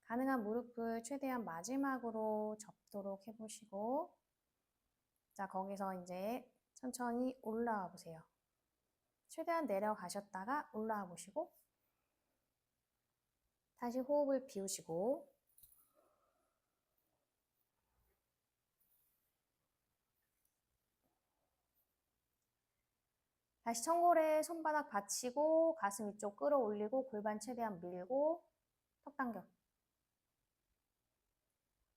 가능한 무릎을 최대한 마지막으로 접도록 해보시고 자, 거기서 이제 천천히 올라와 보세요. 최대한 내려가셨다가 올라와 보시고 다시 호흡을 비우시고 다시 청골에 손바닥 받치고 가슴 위쪽 끌어올리고 골반 최대한 밀고 턱 당겨.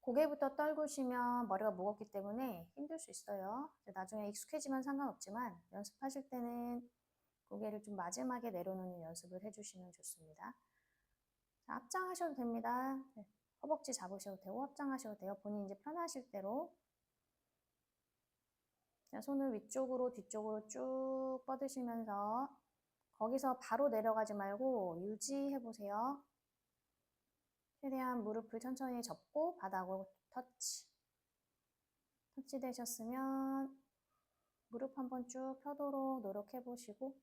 고개부터 떨구시면 머리가 무겁기 때문에 힘들 수 있어요. 나중에 익숙해지면 상관없지만 연습하실 때는 고개를 좀 마지막에 내려놓는 연습을 해주시면 좋습니다. 자, 합장하셔도 됩니다. 네, 허벅지 잡으셔도 되고 합장하셔도 돼요. 본인 이제 편하실 대로. 자, 손을 위쪽으로 뒤쪽으로 쭉 뻗으시면서 거기서 바로 내려가지 말고 유지해 보세요. 최대한 무릎을 천천히 접고 바닥으로 터치. 터치 되셨으면 무릎 한번 쭉 펴도록 노력해 보시고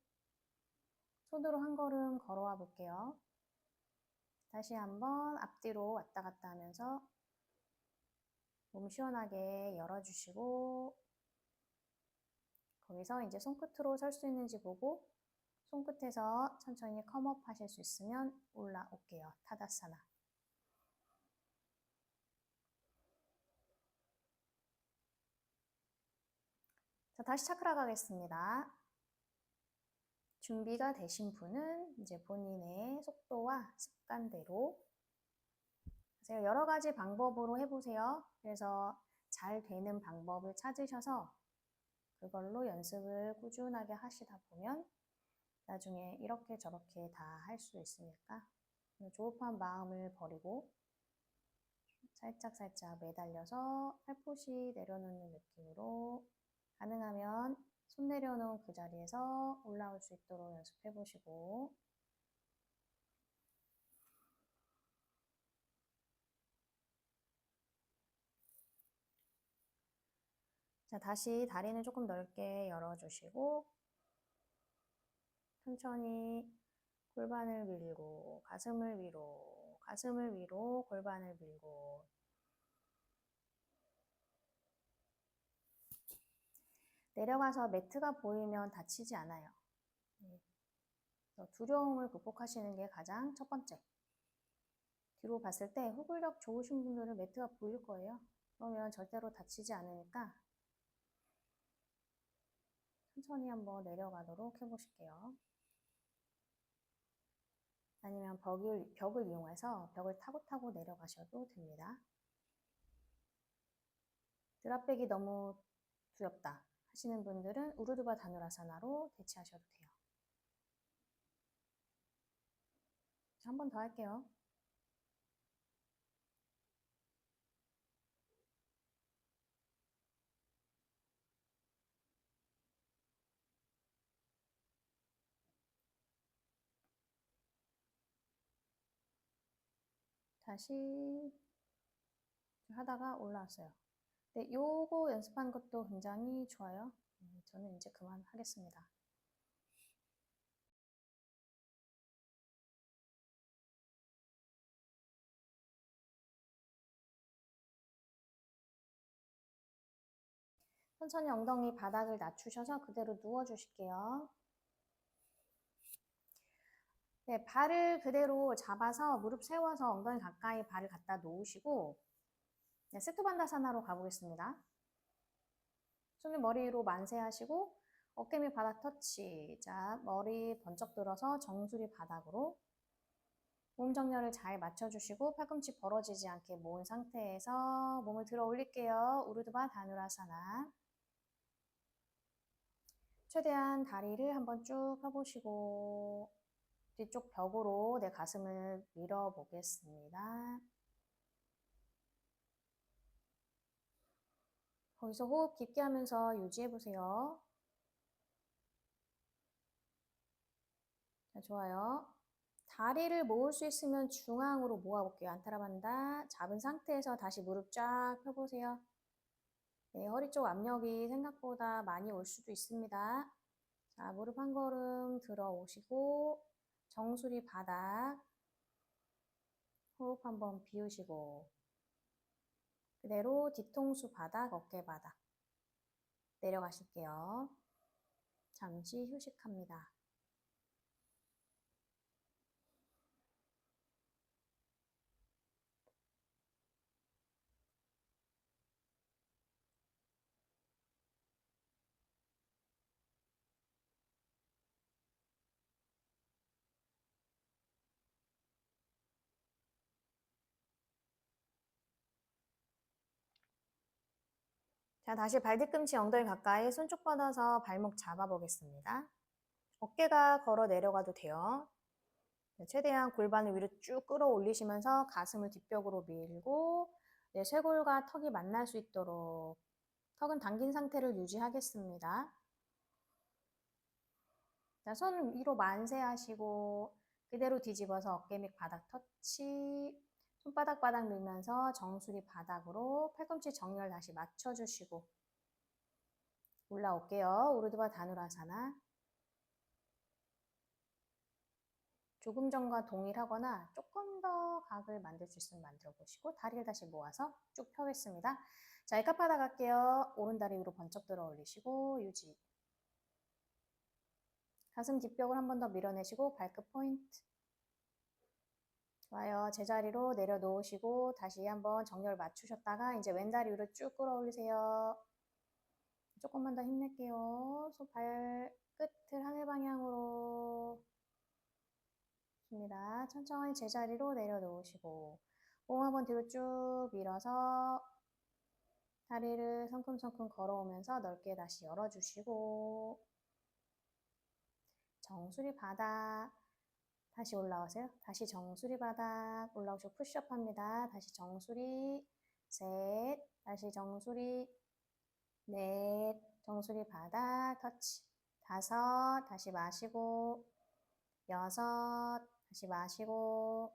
손으로 한 걸음 걸어와 볼게요. 다시 한번 앞뒤로 왔다 갔다 하면서 몸 시원하게 열어주시고 거기서 이제 손끝으로 설 수 있는지 보고 손끝에서 천천히 컴업 하실 수 있으면 올라올게요. 타다사나. 자, 다시 차크라 가겠습니다. 준비가 되신 분은 이제 본인의 속도와 습관대로 여러 가지 방법으로 해보세요. 그래서 잘 되는 방법을 찾으셔서 그걸로 연습을 꾸준하게 하시다 보면 나중에 이렇게 저렇게 다 할 수 있으니까 조급한 마음을 버리고 살짝 매달려서 살포시 내려놓는 느낌으로 가능하면 손 내려놓은 그 자리에서 올라올 수 있도록 연습해 보시고 자, 다시 다리는 조금 넓게 열어주시고 천천히 골반을 밀고 가슴을 위로 골반을 밀고 내려가서 매트가 보이면 다치지 않아요. 두려움을 극복하시는 게 가장 첫 번째. 뒤로 봤을 때 호흡력 좋으신 분들은 매트가 보일 거예요. 그러면 절대로 다치지 않으니까 천천히 한번 내려가도록 해보실게요. 아니면 벽을 이용해서 벽을 타고 내려가셔도 됩니다. 드랍백이 너무 두렵다 하시는 분들은 우르드바 다누라사나로 대체하셔도 돼요. 한 번 더 할게요. 다시 하다가 올라왔어요. 네, 요거 연습하는 것도 굉장히 좋아요. 저는 이제 그만하겠습니다. 천천히 엉덩이 바닥을 낮추셔서 그대로 누워주실게요. 네, 발을 그대로 잡아서 무릎 세워서 엉덩이 가까이 발을 갖다 놓으시고 네, 세토반다사나로 가보겠습니다. 손을 머리 위로 만세하시고 어깨 밑 바닥 터치. 자, 머리 번쩍 들어서 정수리 바닥으로 몸 정렬을 잘 맞춰주시고 팔꿈치 벌어지지 않게 모은 상태에서 몸을 들어 올릴게요. 우르드바 다누라사나. 최대한 다리를 한번 쭉 펴보시고 뒤쪽 벽으로 내 가슴을 밀어 보겠습니다. 거기서 호흡 깊게 하면서 유지해 보세요. 자, 좋아요. 다리를 모을 수 있으면 중앙으로 모아볼게요. 안타라반다. 잡은 상태에서 다시 무릎 쫙 펴보세요. 네, 허리 쪽 압력이 생각보다 많이 올 수도 있습니다. 자, 무릎 한 걸음 들어오시고 정수리 바닥 호흡 한번 비우시고 그대로 뒤통수 바닥, 어깨 바닥 내려가실게요. 잠시 휴식합니다. 자, 다시 발뒤꿈치 엉덩이 가까이 손 쭉 뻗어서 발목 잡아보겠습니다. 어깨가 걸어 내려가도 돼요. 최대한 골반을 위로 쭉 끌어올리시면서 가슴을 뒷벽으로 밀고 쇄골과 턱이 만날 수 있도록 턱은 당긴 상태를 유지하겠습니다. 자, 손 위로 만세하시고 그대로 뒤집어서 어깨 밑 바닥 터치 손바닥 바닥 밀면서 정수리 바닥으로 팔꿈치 정렬 다시 맞춰주시고 올라올게요. 우르드바 다누라사나 조금 전과 동일하거나 조금 더 각을 만들 수 있으면 만들어 보시고 다리를 다시 모아서 쭉 펴겠습니다. 자, 이까파다 갈게요. 오른다리 위로 번쩍 들어 올리시고 유지. 가슴 뒷벽을 한 번 더 밀어내시고 발끝 포인트. 좋아요. 제자리로 내려놓으시고 다시 한번 정렬 맞추셨다가 이제 왼다리 위로 쭉 끌어올리세요. 조금만 더 힘낼게요. 손 발끝을 하늘 방향으로 좋습니다. 천천히 제자리로 내려놓으시고 몸 한번 뒤로 쭉 밀어서 다리를 성큼성큼 걸어오면서 넓게 다시 열어주시고 정수리 바닥 다시 올라오세요. 다시 정수리 바닥 올라오시고 푸시업 합니다. 다시 정수리 셋 다시 정수리 넷 정수리 바닥 터치 다섯 다시 마시고 여섯 다시 마시고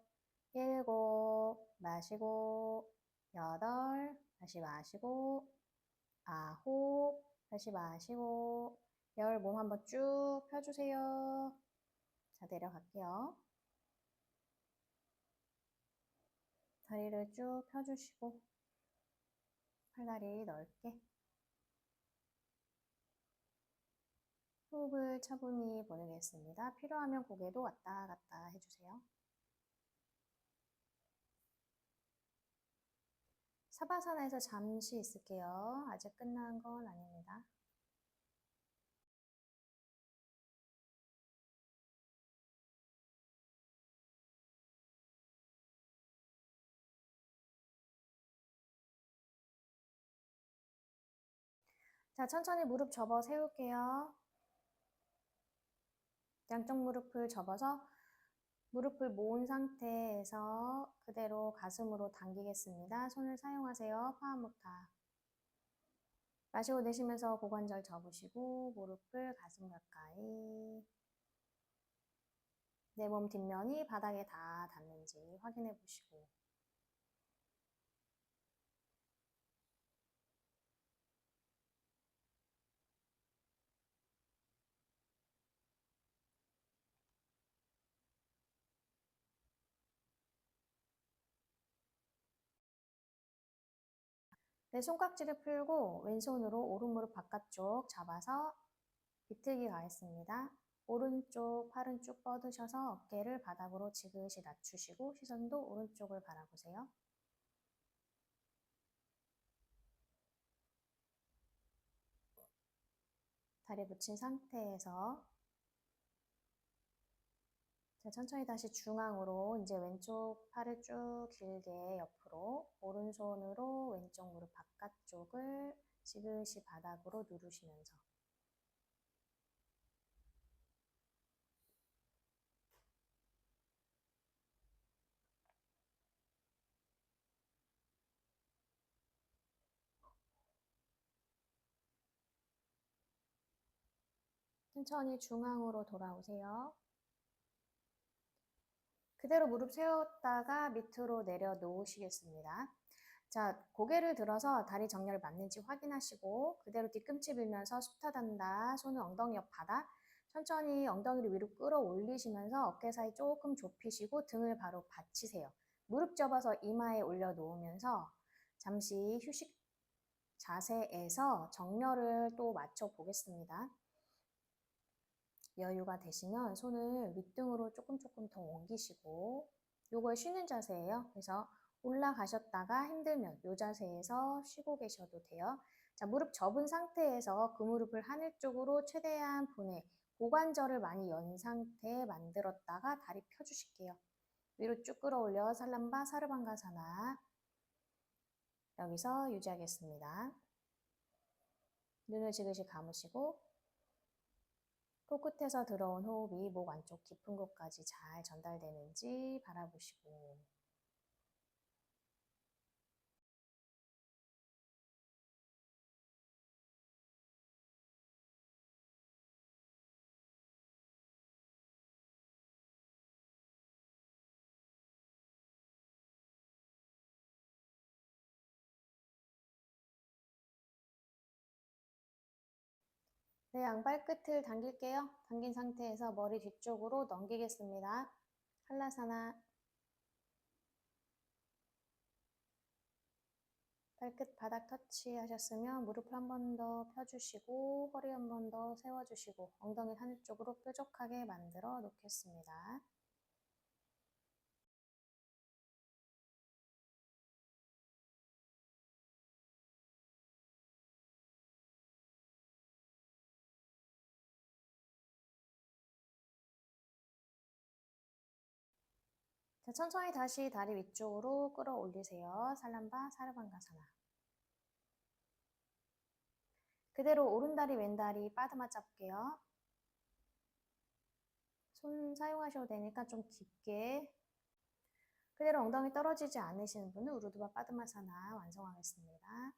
일곱 마시고 여덟 다시 마시고 아홉 다시 마시고 열 몸 한번 쭉 펴주세요. 자, 내려갈게요. 다리를 쭉 펴주시고 팔다리 넓게 호흡을 차분히 보내겠습니다. 필요하면 고개도 왔다 갔다 해주세요. 사바사나에서 잠시 있을게요. 아직 끝난 건 아닙니다. 자, 천천히 무릎 접어 세울게요. 양쪽 무릎을 접어서 무릎을 모은 상태에서 그대로 가슴으로 당기겠습니다. 손을 사용하세요. 파워무타. 마시고 내쉬면서 고관절 접으시고 무릎을 가슴 가까이 내 몸 뒷면이 바닥에 다 닿는지 확인해 보시고 내 손깍지를 풀고 왼손으로 오른 무릎 바깥쪽 잡아서 비틀기 가겠습니다. 오른쪽 팔은 쭉 뻗으셔서 어깨를 바닥으로 지그시 낮추시고 시선도 오른쪽을 바라보세요. 다리 붙인 상태에서 자, 천천히 다시 중앙으로 이제 왼쪽 팔을 쭉 길게 옆으로 오른손으로 왼쪽 무릎 바깥쪽을 지그시 바닥으로 누르시면서 천천히 중앙으로 돌아오세요. 그대로 무릎 세웠다가 밑으로 내려 놓으시겠습니다. 자, 고개를 들어서 다리 정렬 맞는지 확인하시고 그대로 뒤꿈치 밀면서 숙타단다. 손은 엉덩이 옆 바닥. 천천히 엉덩이를 위로 끌어올리시면서 어깨 사이 조금 좁히시고 등을 바로 받치세요. 무릎 접어서 이마에 올려놓으면서 잠시 휴식 자세에서 정렬을 또 맞춰 보겠습니다. 여유가 되시면 손을 윗등으로 조금 더 옮기시고 요걸 쉬는 자세예요. 그래서 올라가셨다가 힘들면 이 자세에서 쉬고 계셔도 돼요. 자, 무릎 접은 상태에서 그 무릎을 하늘 쪽으로 최대한 보내 고관절을 많이 연 상태 만들었다가 다리 펴주실게요. 위로 쭉 끌어올려 살람바 사르방가사나 여기서 유지하겠습니다. 눈을 지그시 감으시고 코끝에서 들어온 호흡이 목 안쪽 깊은 곳까지 잘 전달되는지 바라보시고 네, 양발 끝을 당길게요. 당긴 상태에서 머리 뒤쪽으로 넘기겠습니다. 한라사나 발끝 바닥 터치하셨으면 무릎을 한 번 더 펴주시고 허리 한 번 더 세워주시고 엉덩이 하늘 쪽으로 뾰족하게 만들어 놓겠습니다. 자, 천천히 다시 다리 위쪽으로 끌어올리세요. 살람바 사르방가사나. 그대로 오른다리 왼다리 빠드마 잡게요. 손 사용하셔도 되니까 좀 깊게 그대로 엉덩이 떨어지지 않으시는 분은 우르드바 빠드마사나 완성하겠습니다.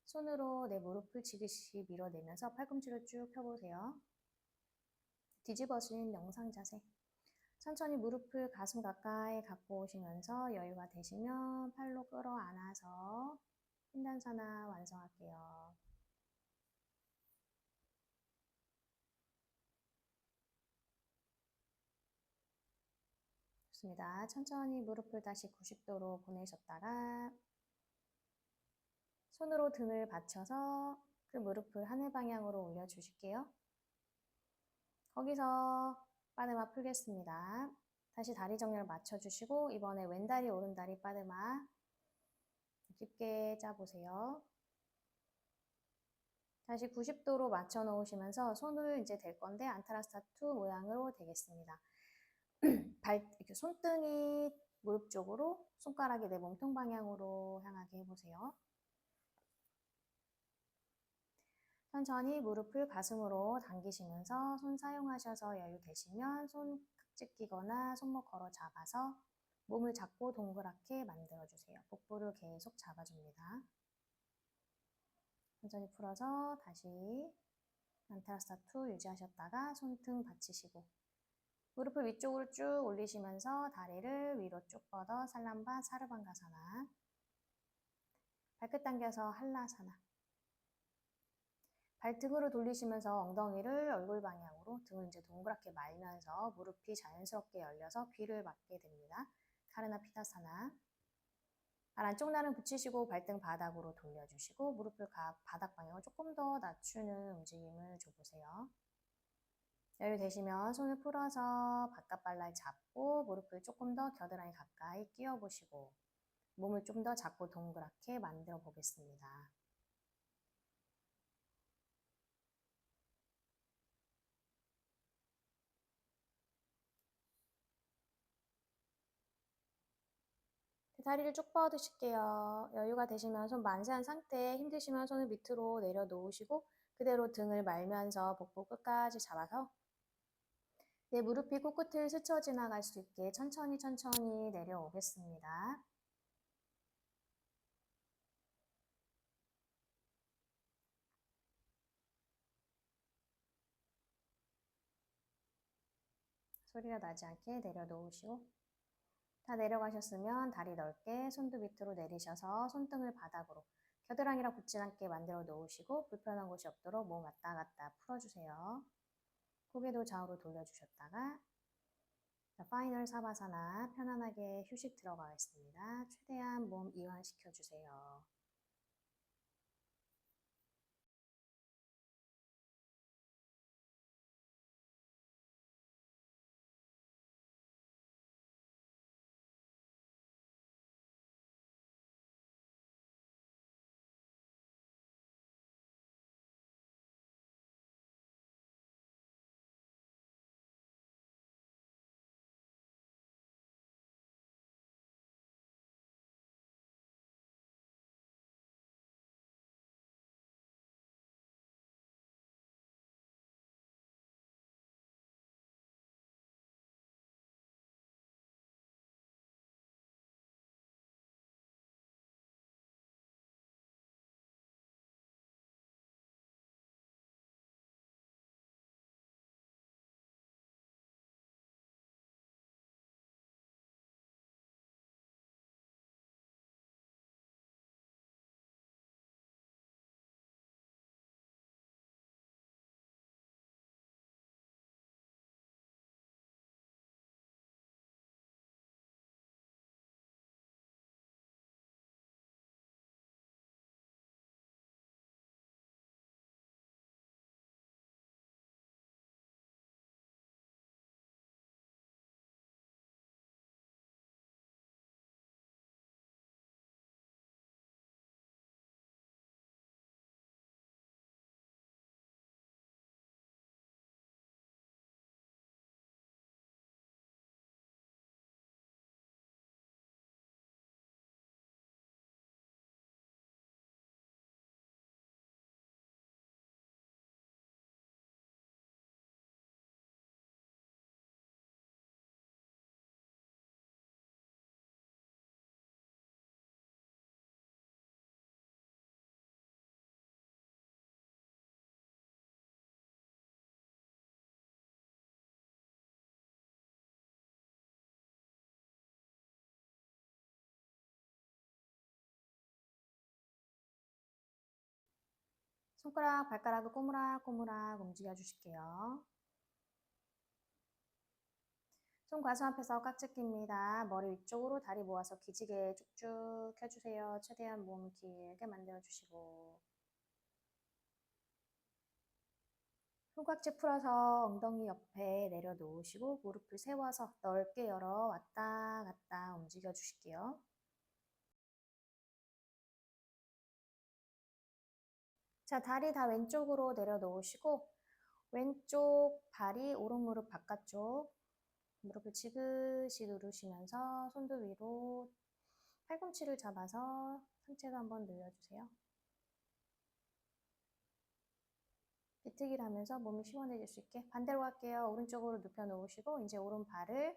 손으로 내 무릎을 지그시 밀어내면서 팔꿈치를 쭉 펴보세요. 뒤집어진 명상 자세. 천천히 무릎을 가슴 가까이 갖고 오시면서 여유가 되시면 팔로 끌어안아서 핀단사나 완성할게요. 좋습니다. 천천히 무릎을 다시 90도로 보내셨다가 손으로 등을 받쳐서 그 무릎을 하늘 방향으로 올려주실게요. 거기서 빠드마 풀겠습니다. 다시 다리 정렬 맞춰주시고 이번에 왼다리 오른다리 빠드마 깊게 짜보세요. 다시 90도로 맞춰 놓으시면서 손을 이제 댈 건데 안타라스타2 모양으로 되겠습니다. 이렇게 손등이 무릎 쪽으로 손가락이 내 몸통 방향으로 향하게 해보세요. 천천히 무릎을 가슴으로 당기시면서 손 사용하셔서 여유 되시면 손 각질 끼거나 손목 걸어 잡아서 몸을 잡고 동그랗게 만들어주세요. 복부를 계속 잡아줍니다. 천천히 풀어서 다시 안타라스타2 유지하셨다가 손등 받치시고 무릎을 위쪽으로 쭉 올리시면서 다리를 위로 쭉 뻗어 살람바 사르방가사나 발끝 당겨서 한라사나 발등으로 돌리시면서 엉덩이를 얼굴 방향으로 등을 이제 동그랗게 말면서 무릎이 자연스럽게 열려서 귀를 막게 됩니다. 카르나 피타사나 발 안쪽 날은 붙이시고 발등 바닥으로 돌려주시고 무릎을 바닥 방향을 조금 더 낮추는 움직임을 줘보세요. 여유 되시면 손을 풀어서 바깥 발날 잡고 무릎을 조금 더 겨드랑이 가까이 끼워 보시고 몸을 좀 더 작고 동그랗게 만들어 보겠습니다. 다리를 쭉 뻗으실게요. 여유가 되시면 손 만세한 상태에 힘드시면 손을 밑으로 내려놓으시고 그대로 등을 말면서 복부 끝까지 잡아서 내 무릎이 코끝을 스쳐 지나갈 수 있게 천천히 내려오겠습니다. 소리가 나지 않게 내려놓으시고 다 내려가셨으면 다리 넓게 손도 밑으로 내리셔서 손등을 바닥으로 겨드랑이랑 붙지 않게 만들어 놓으시고 불편한 곳이 없도록 몸 왔다 갔다 풀어주세요. 고개도 좌우로 돌려주셨다가 자, 파이널 사바사나 편안하게 휴식 들어가겠습니다. 최대한 몸 이완시켜주세요. 손가락, 발가락을 꼬무락꼬무락 움직여 주실게요. 손 가슴 앞에서 깍지 낍니다. 머리 위쪽으로 다리 모아서 기지개 쭉쭉 켜주세요. 최대한 몸 길게 만들어주시고 손깍지 풀어서 엉덩이 옆에 내려놓으시고 무릎을 세워서 넓게 열어 왔다 갔다 움직여 주실게요. 자, 다리 다 왼쪽으로 내려놓으시고 왼쪽 발이 오른 무릎 바깥쪽 무릎을 지그시 누르시면서 손도 위로 팔꿈치를 잡아서 상체도 한번 늘려주세요. 비트기를 하면서 몸이 시원해질 수 있게 반대로 갈게요. 오른쪽으로 눕혀 놓으시고 이제 오른발을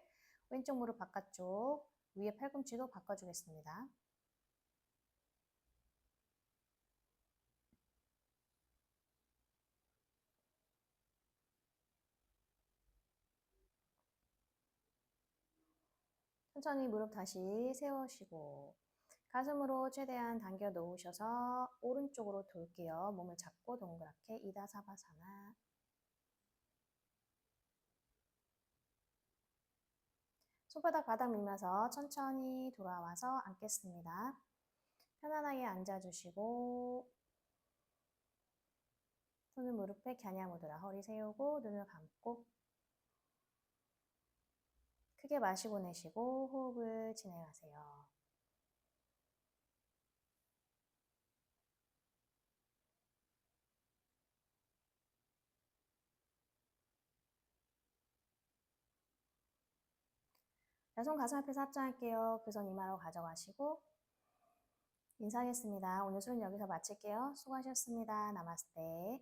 왼쪽 무릎 바깥쪽 위에 팔꿈치도 바꿔주겠습니다. 천천히 무릎 다시 세우시고 가슴으로 최대한 당겨 놓으셔서 오른쪽으로 돌게요. 몸을 잡고 동그랗게 이다사바사나. 손바닥 바닥 밀면서 천천히 돌아와서 앉겠습니다. 편안하게 앉아주시고 손을 무릎에 갸냐무드라 허리 세우고 눈을 감고 크게 마시고 내쉬고 호흡을 진행하세요. 손 가슴 앞에서 합장할게요. 그 손 이마로 가져가시고 인사하겠습니다. 오늘 수련 여기서 마칠게요. 수고하셨습니다. 나마스테.